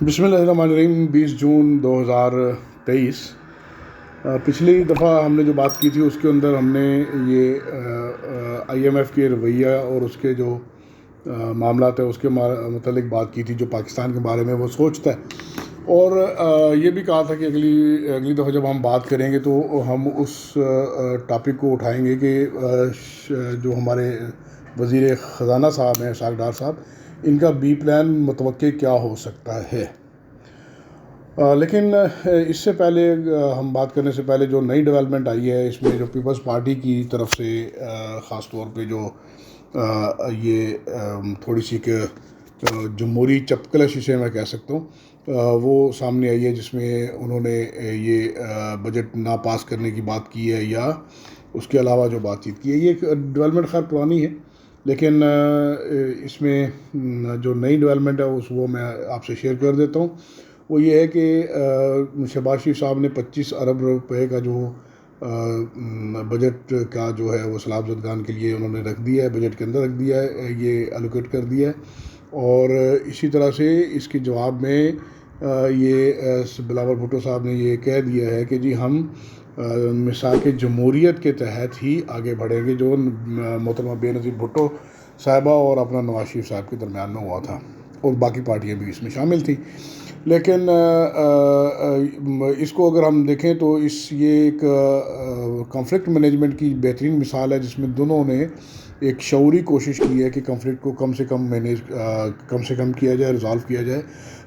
بسم اللہ الرحمن الرحیم 20 جون 2023 پچھلی دفعہ ہم نے جو بات کی تھی اس کے اندر ہم نے یہ آئی ایم ایف کے رویہ اور اس کے جو معاملات ہیں اس کے متعلق بات کی تھی، جو پاکستان کے بارے میں وہ سوچتا ہے، اور یہ بھی کہا تھا کہ اگلی دفعہ جب ہم بات کریں گے تو ہم اس ٹاپک کو اٹھائیں گے کہ جو ہمارے وزیر خزانہ صاحب ہیں اسحاق ڈار صاحب، ان کا بی پلان متوقع کیا ہو سکتا ہے۔ لیکن اس سے پہلے ہم بات کرنے سے پہلے جو نئی ڈیولپمنٹ آئی ہے اس میں جو پیپلز پارٹی کی طرف سے خاص طور پہ جو یہ تھوڑی سی کہ جمہوری چپکلش اسے میں کہہ سکتا ہوں، وہ سامنے آئی ہے، جس میں انہوں نے یہ بجٹ نہ پاس کرنے کی بات کی ہے یا اس کے علاوہ جو بات چیت کی ہے۔ یہ ایک ڈیولپمنٹ خیر پرانی ہے، لیکن اس میں جو نئی ڈیولپمنٹ ہے وہ میں آپ سے شیئر کر دیتا ہوں۔ وہ یہ ہے کہ شہباز شریف صاحب نے 25 ارب روپے کا جو بجٹ کا جو ہے وہ سیلاب زدگان کے لیے انہوں نے رکھ دیا ہے، بجٹ کے اندر رکھ دیا ہے، یہ الوکیٹ کر دیا ہے۔ اور اسی طرح سے اس کے جواب میں یہ بلاول بھٹو صاحب نے یہ کہہ دیا ہے کہ جی ہم مساق جمہوریت کے تحت ہی آگے بڑھیں گے، جو محترمہ بے نظیر بھٹو صاحبہ اور اپنا نواز شریف صاحب کے درمیان میں ہوا تھا، اور باقی پارٹیاں بھی اس میں شامل تھیں۔ لیکن اس کو اگر ہم دیکھیں تو یہ ایک کنفلکٹ مینجمنٹ کی بہترین مثال ہے، جس میں دونوں نے ایک شعوری کوشش کی ہے کہ کنفلکٹ کو کم سے کم کیا جائے، ریزالو کیا جائے۔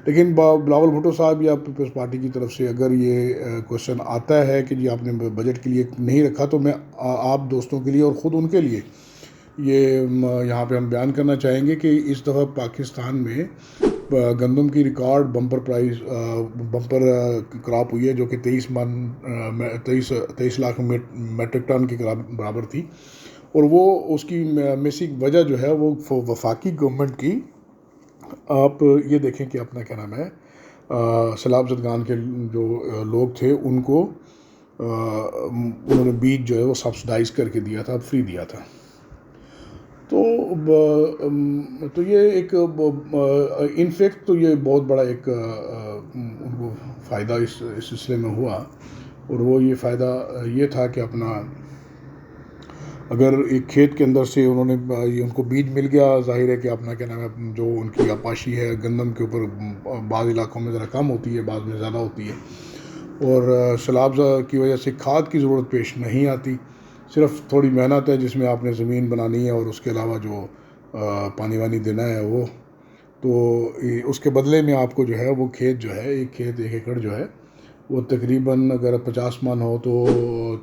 لیکن بلاول بھٹو صاحب یا پیپلز پارٹی کی طرف سے اگر یہ کوشچن آتا ہے کہ جی آپ نے بجٹ کے لیے نہیں رکھا، تو میں آپ دوستوں کے لیے اور خود ان کے لیے یہ یہاں پہ ہم بیان کرنا چاہیں گے کہ اس دفعہ پاکستان میں گندم کی ریکارڈ بمپر کراپ ہوئی ہے، جو کہ 23 لاکھ میٹرک ٹن کے برابر تھی، اور وہ اس کی بیسک وجہ جو ہے وہ وفاقی گورنمنٹ کی، آپ یہ دیکھیں کہ اپنا کیا نام ہے سیلاب زدگان کے جو لوگ تھے ان کو انہوں نے بیج جو ہے وہ سبسڈائز کر کے دیا تھا، فری دیا تھا۔ تو یہ ایک انفیکٹ تو یہ بہت بڑا ایک ان کو فائدہ اس سلسلے میں ہوا، اور وہ یہ فائدہ یہ تھا کہ اپنا اگر ایک کھیت کے اندر سے انہوں نے ان کو بیج مل گیا، ظاہر ہے کہ اپنا کیا نام ہے جو ان کی آپاشی ہے گندم کے اوپر بعض علاقوں میں ذرا کم ہوتی ہے، بعض میں زیادہ ہوتی ہے، اور سیلاب کی وجہ سے کھاد کی ضرورت پیش نہیں آتی، صرف تھوڑی محنت ہے جس میں آپ نے زمین بنانی ہے اور اس کے علاوہ جو پانی وانی دینا ہے وہ، تو اس کے بدلے میں آپ کو جو ہے وہ کھیت جو ہے ایک ایکڑ جو ہے وہ تقریباً اگر 50 من ہو تو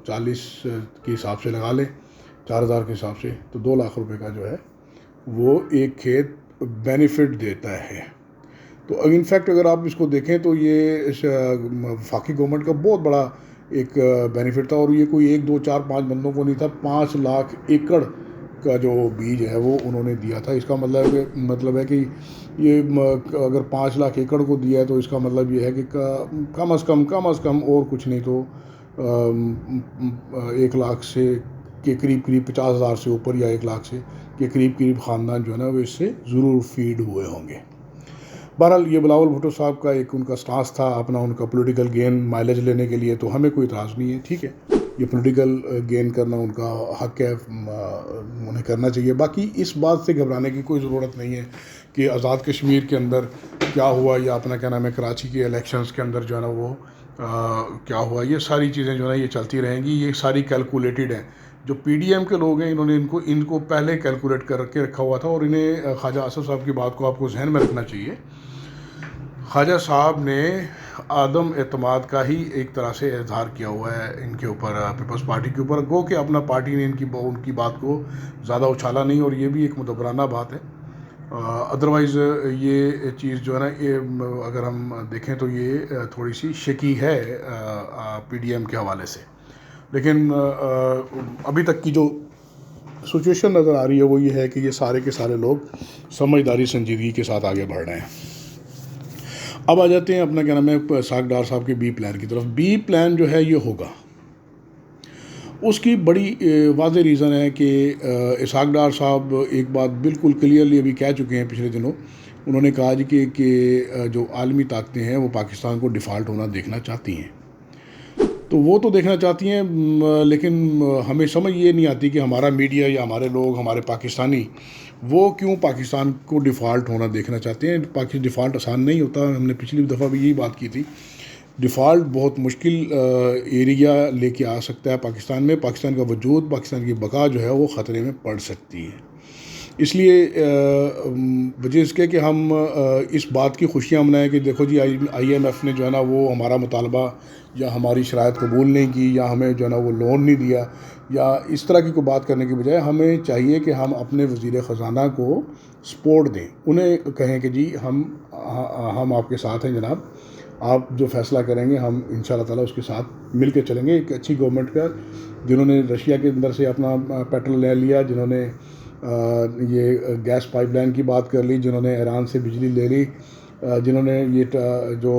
40 کے حساب سے لگا لیں، 4000 کے حساب سے، تو 2 لاکھ روپے کا جو ہے وہ ایک کھیت بینیفٹ دیتا ہے۔ تو انفیکٹ اگر آپ اس کو دیکھیں تو یہ وفاقی گورنمنٹ کا بہت بڑا ایک بینیفٹ تھا، اور یہ کوئی 1 2 4 5 بندوں کو نہیں تھا، 5 لاکھ ایکڑ کا جو بیج ہے وہ انہوں نے دیا تھا۔ اس کا مطلب ہے کہ یہ اگر 5 لاکھ ایکڑ کو دیا ہے تو اس کا مطلب یہ ہے کہ کم از کم اور کچھ نہیں تو 1 لاکھ سے کے قریب 50,000 سے اوپر یا 1 لاکھ سے کے قریب خاندان جو ہے نا وہ اس سے ضرور فیڈ ہوئے ہوں گے۔ بہرحال یہ بلاول بھٹو صاحب کا ایک ان کا سٹانس تھا اپنا، ان کا پولیٹیکل گین مائلیج لینے کے لیے، تو ہمیں کوئی اعتراض نہیں ہے، ٹھیک ہے، یہ پولیٹیکل گین کرنا ان کا حق ہے، انہیں کرنا چاہیے۔ باقی اس بات سے گھبرانے کی کوئی ضرورت نہیں ہے کہ آزاد کشمیر کے اندر کیا ہوا، یا اپنا کیا نام ہے کراچی کے الیکشنز کے اندر جو ہے نا وہ کیا ہوا، یہ ساری چیزیں جو ہے نا یہ چلتی رہیں گی، یہ ساری کیلکولیٹڈ ہیں۔ جو پی ڈی ایم کے لوگ ہیں انہوں نے ان کو پہلے کیلکولیٹ کر کے رکھا ہوا تھا، اور انہیں خواجہ آصف صاحب کی بات کو آپ کو ذہن میں رکھنا چاہیے۔ خواجہ صاحب نے عدم اعتماد کا ہی ایک طرح سے اظہار کیا ہوا ہے ان کے اوپر، پیپلز پارٹی کے اوپر، گو کہ اپنا پارٹی نے ان کی بات کو زیادہ اچھالا نہیں، اور یہ بھی ایک مدبرانہ بات ہے۔ ادروائز یہ چیز جو ہے نا اگر ہم دیکھیں تو یہ تھوڑی سی شکی ہے پی ڈی ایم کے حوالے سے، لیکن ابھی تک کی جو سچویشن نظر آ رہی ہے وہ یہ ہے کہ یہ سارے کے سارے لوگ سمجھداری سنجیدگی کے ساتھ آگے بڑھ رہے ہیں۔ اب آ جاتے ہیں اپنا کیا نام ہے اسحاق ڈار صاحب کے بی پلان کی طرف۔ بی پلان جو ہے یہ ہوگا، اس کی بڑی واضح ریزن ہے کہ اسحاق ڈار صاحب ایک بات بالکل کلیئرلی ابھی کہہ چکے ہیں پچھلے دنوں انہوں نے کہا جی کہ جو عالمی طاقتیں ہیں وہ پاکستان کو ڈیفالٹ ہونا دیکھنا چاہتی ہیں، تو وہ تو دیکھنا چاہتی ہیں، لیکن ہمیں سمجھ یہ نہیں آتی کہ ہمارا میڈیا یا ہمارے لوگ، ہمارے پاکستانی، وہ کیوں پاکستان کو ڈیفالٹ ہونا دیکھنا چاہتے ہیں۔ ڈیفالٹ آسان نہیں ہوتا، ہم نے پچھلی دفعہ بھی یہی بات کی تھی۔ ڈیفالٹ بہت مشکل ایریا لے کے آ سکتا ہے پاکستان میں، پاکستان کا وجود، پاکستان کی بقا جو ہے وہ خطرے میں پڑ سکتی ہے۔ اس لیے وجہ اس کے کہ ہم اس بات کی خوشیاں منائیں کہ دیکھو جی آئی ایم ایف نے جو ہے نا وہ ہمارا مطالبہ یا ہماری شرائط قبول نہیں کی، یا ہمیں جو ہے نا وہ لون نہیں دیا، یا اس طرح کی کوئی بات کرنے کی بجائے ہمیں چاہیے کہ ہم اپنے وزیر خزانہ کو سپورٹ دیں، انہیں کہیں کہ جی ہم آپ کے ساتھ ہیں جناب، آپ جو فیصلہ کریں گے ہم ان شاء اللہ تعالیٰ اس کے ساتھ مل کے چلیں گے۔ ایک اچھی گورنمنٹ کا، جنہوں نے رشیا کے اندر سے اپنا پیٹرول لے لیا، جنہوں نے یہ گیس پائپ لائن کی بات کر لی، جنہوں نے ایران سے بجلی لے لی، جنہوں نے یہ جو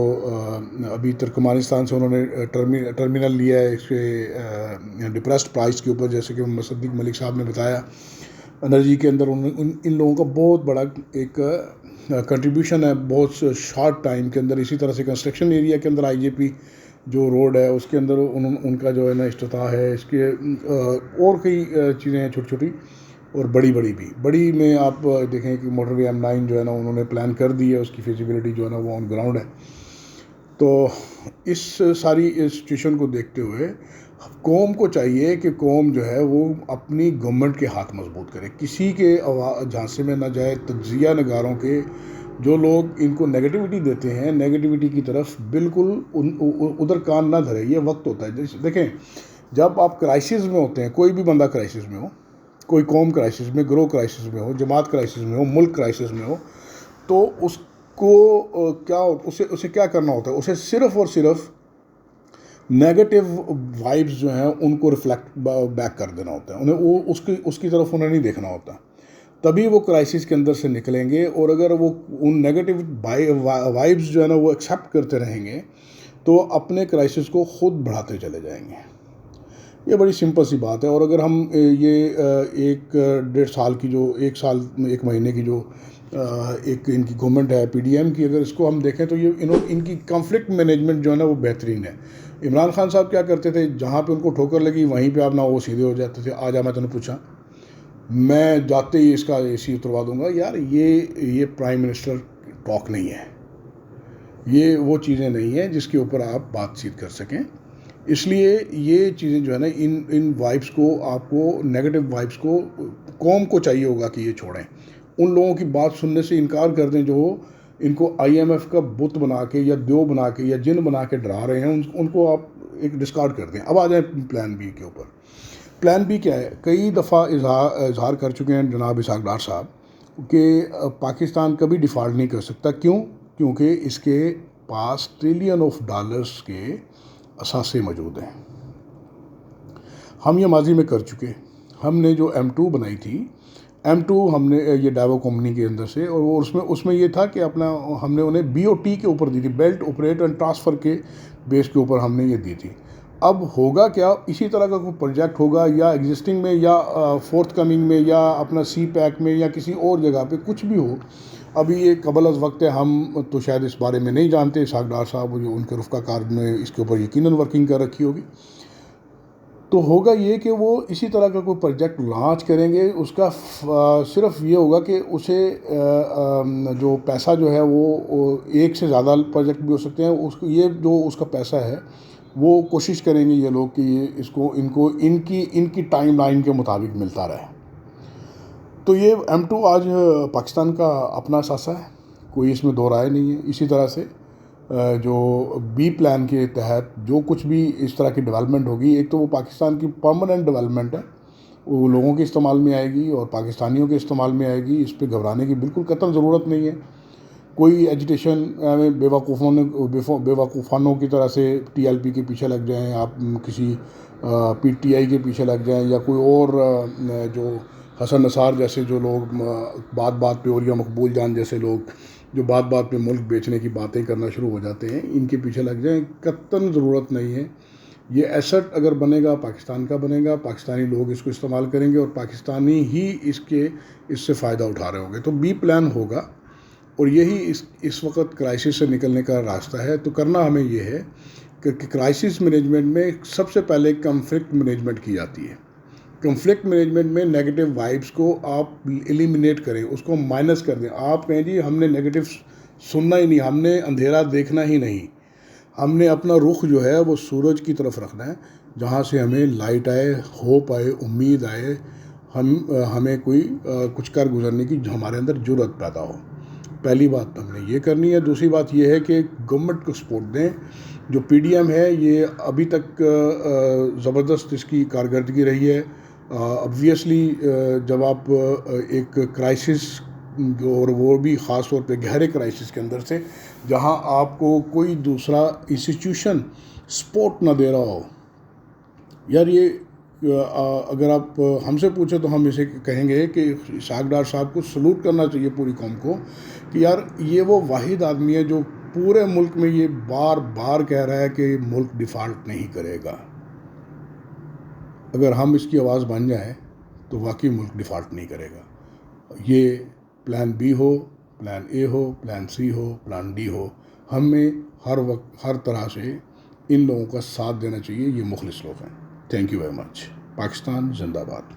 ابھی ترکمانستان سے انہوں نے ٹرمینل لیا ہے اس کے ڈپریسڈ پرائس کے اوپر، جیسے کہ مصدق ملک صاحب نے بتایا، انرجی کے اندر ان لوگوں کا بہت بڑا ایک کنٹریبیوشن ہے بہت شارٹ ٹائم کے اندر۔ اسی طرح سے کنسٹرکشن ایریا کے اندر آئی جے پی جو روڈ ہے اس کے اندر ان کا جو ہے نا افتتاح ہے، اس کے اور کئی چیزیں ہیں چھوٹی چھوٹی اور بڑی بھی۔ بڑی میں آپ دیکھیں کہ موٹر وے M9 جو ہے نا انہوں نے پلان کر دی ہے، اس کی فیزیبلٹی جو ہے نا وہ آن گراؤنڈ ہے۔ تو اس ساری سچویشن کو دیکھتے ہوئے قوم کو چاہیے کہ قوم جو ہے وہ اپنی گورنمنٹ کے ہاتھ مضبوط کرے، کسی کے جھانسے میں نہ جائے، تجزیہ نگاروں کے جو لوگ ان کو نیگیٹیوٹی دیتے ہیں، نیگیٹیوٹی کی طرف بالکل ادھر کان نہ دھرے۔ یہ وقت ہوتا ہے، دیکھیں جب آپ کرائسس میں ہوتے ہیں، کوئی بھی بندہ کرائسس میں ہو، کوئی قوم کرائسس میں، گروہ کرائسس میں ہو، جماعت کرائسس میں ہو، ملک کرائسس میں ہو، تو اس کو اسے کیا کرنا ہوتا ہے؟ اسے صرف اور صرف نیگیٹو وائبز جو ہیں ان کو ریفلیکٹ بیک کر دینا ہوتا ہے، انہیں اس کی طرف انہیں نہیں دیکھنا ہوتا، تبھی وہ کرائسس کے اندر سے نکلیں گے۔ اور اگر وہ ان نیگیٹو وائبز جو ہے نا وہ ایکسیپٹ کرتے رہیں گے تو اپنے کرائسس کو خود بڑھاتے چلے جائیں گے۔ یہ بڑی سمپل سی بات ہے۔ اور اگر ہم یہ 1.5 کی جو 1 مہینے کی جو ایک ان کی گورنمنٹ ہے PDM کی، اگر اس کو ہم دیکھیں تو یہ ان کی کنفلکٹ مینجمنٹ جو ہے نا وہ بہترین ہے۔ عمران خان صاحب کیا کرتے تھے، جہاں پہ ان کو ٹھوکر لگی وہیں پہ اپنا وہ سیدھے ہو جاتے تھے، آ جا میں تمہیں پوچھا، میں جاتے ہی اس کا AC اتروا دوں گا۔ یار یہ پرائم منسٹر ٹاک نہیں ہے، یہ وہ چیزیں نہیں ہیں جس کے اوپر آپ بات چیت کر سکیں۔ اس لیے یہ چیزیں جو ہے نا ان وائبس کو، آپ کو نیگیٹو وائبس کو قوم کو چاہیے ہوگا کہ یہ چھوڑیں، ان لوگوں کی بات سننے سے انکار کر دیں جو ان کو IMF کا بت بنا کے یا دیو بنا کے یا جن بنا کے ڈرا رہے ہیں، ان کو آپ ایک ڈسکارڈ کر دیں۔ اب آ جائیں پلان B کے اوپر۔ پلان B کیا ہے؟ کئی دفعہ اظہار کر چکے ہیں جناب اسحاق ڈار صاحب کہ پاکستان کبھی ڈیفالٹ نہیں کر سکتا۔ کیونکہ اس کے پاس $ٹریلین کے اثاثے موجود ہیں۔ ہم یہ ماضی میں کر چکے، ہم نے جو M2 بنائی تھی، M2 ہم نے یہ ڈائیو کمپنی کے اندر سے، اور اس میں یہ تھا کہ ہم نے انہیں BOT کے اوپر دی تھی، بیلٹ آپریٹ اینڈ ٹرانسفر کے بیس کے اوپر ہم نے یہ دی تھی۔ اب ہوگا کیا؟ اسی طرح کا کوئی پروجیکٹ ہوگا یا ایگزسٹنگ میں یا فورتھ کمنگ میں یا اپنا CPEC میں یا کسی اور جگہ پہ کچھ بھی ہو، ابھی یہ قبل از وقت ہے، ہم تو شاید اس بارے میں نہیں جانتے۔ اسحاق ڈار صاحب جو ان کے رفقا کار نے اس کے اوپر یقیناً ورکنگ کر رکھی ہوگی۔ تو ہوگا یہ کہ وہ اسی طرح کا کوئی پروجیکٹ لانچ کریں گے، اس کا صرف یہ ہوگا کہ اسے جو پیسہ جو ہے وہ ایک سے زیادہ پروجیکٹ بھی ہو سکتے ہیں، یہ جو اس کا پیسہ ہے وہ کوشش کریں گے یہ لوگ کہ ان کی ٹائم لائن کے مطابق ملتا رہے۔ تو یہ M2 آج پاکستان کا اپنا اثاثہ ہے، کوئی اس میں دو رائے نہیں ہے۔ اسی طرح سے جو B پلان کے تحت جو کچھ بھی اس طرح کی ڈیولپمنٹ ہوگی، ایک تو وہ پاکستان کی پرماننٹ ڈیولپمنٹ ہے، وہ لوگوں کے استعمال میں آئے گی اور پاکستانیوں کے استعمال میں آئے گی، اس پہ گھبرانے کی بالکل قطعاً ضرورت نہیں ہے۔ کوئی ایجیٹیشن بے وقوفانوں کی طرح سے TLP کے پیچھے لگ جائیں، آپ کسی PTI کے پیچھے لگ جائیں، یا کوئی اور جو حسن نثار جیسے جو لوگ بات پہ، اور یا مقبول جان جیسے لوگ جو بات پہ ملک بیچنے کی باتیں کرنا شروع ہو جاتے ہیں، ان کے پیچھے لگ جائیں، قطعاً ضرورت نہیں ہے۔ یہ ایسٹ اگر بنے گا پاکستان کا بنے گا، پاکستانی لوگ اس کو استعمال کریں گے اور پاکستانی ہی اس سے فائدہ اٹھا رہے ہوں گے۔ تو B پلان ہوگا اور یہی اس وقت کرائسس سے نکلنے کا راستہ ہے. تو کرنا ہمیں یہ ہے کہ کرائسس مینجمنٹ میں سب سے پہلے کنفلکٹ مینجمنٹ کی جاتی ہے. کنفلکٹ مینجمنٹ میں نیگیٹو وائبس کو آپ ایلیمینیٹ کریں، اس کو مائنس کر دیں. آپ کہیں جی ہم نے نیگیٹو سننا ہی نہیں، ہم نے اندھیرا دیکھنا ہی نہیں، ہم نے اپنا رخ جو ہے وہ سورج کی طرف رکھنا ہے، جہاں سے ہمیں لائٹ آئے، ہوپ آئے، امید آئے، ہمیں کوئی کچھ کر گزرنے کی ہمارے اندر جرأت پیدا ہو. پہلی بات ہم نے یہ کرنی ہے. دوسری بات یہ ہے کہ گورنمنٹ کو سپورٹ دیں. جو پی ڈی ایم ہے یہ ابھی تک زبردست اس کی کارکردگی رہی ہے. obviously جب آپ ایک کرائسس، اور وہ بھی خاص طور پہ گہرے کرائسس کے اندر سے، جہاں آپ کو کوئی دوسرا انسٹیٹیوشن سپورٹ نہ دے رہا ہو، یار یہ اگر آپ ہم سے پوچھیں تو ہم اسے کہیں گے کہ اسحاق ڈار صاحب کو سلوٹ کرنا چاہیے پوری قوم کو، کہ یار یہ وہ واحد آدمی ہے جو پورے ملک میں یہ بار بار کہہ رہا ہے کہ ملک ڈیفالٹ نہیں کرے گا. اگر ہم اس کی آواز بن جائیں تو واقعی ملک ڈیفالٹ نہیں کرے گا. یہ plan be who, plan a who, plan C who, plan D ہو، ہمیں ہر وقت ہر طرح سے ان لوگوں کا ساتھ دینا چاہیے. یہ مخلص لوگ ہیں. Thank you very much. Pakistan زندہ باد.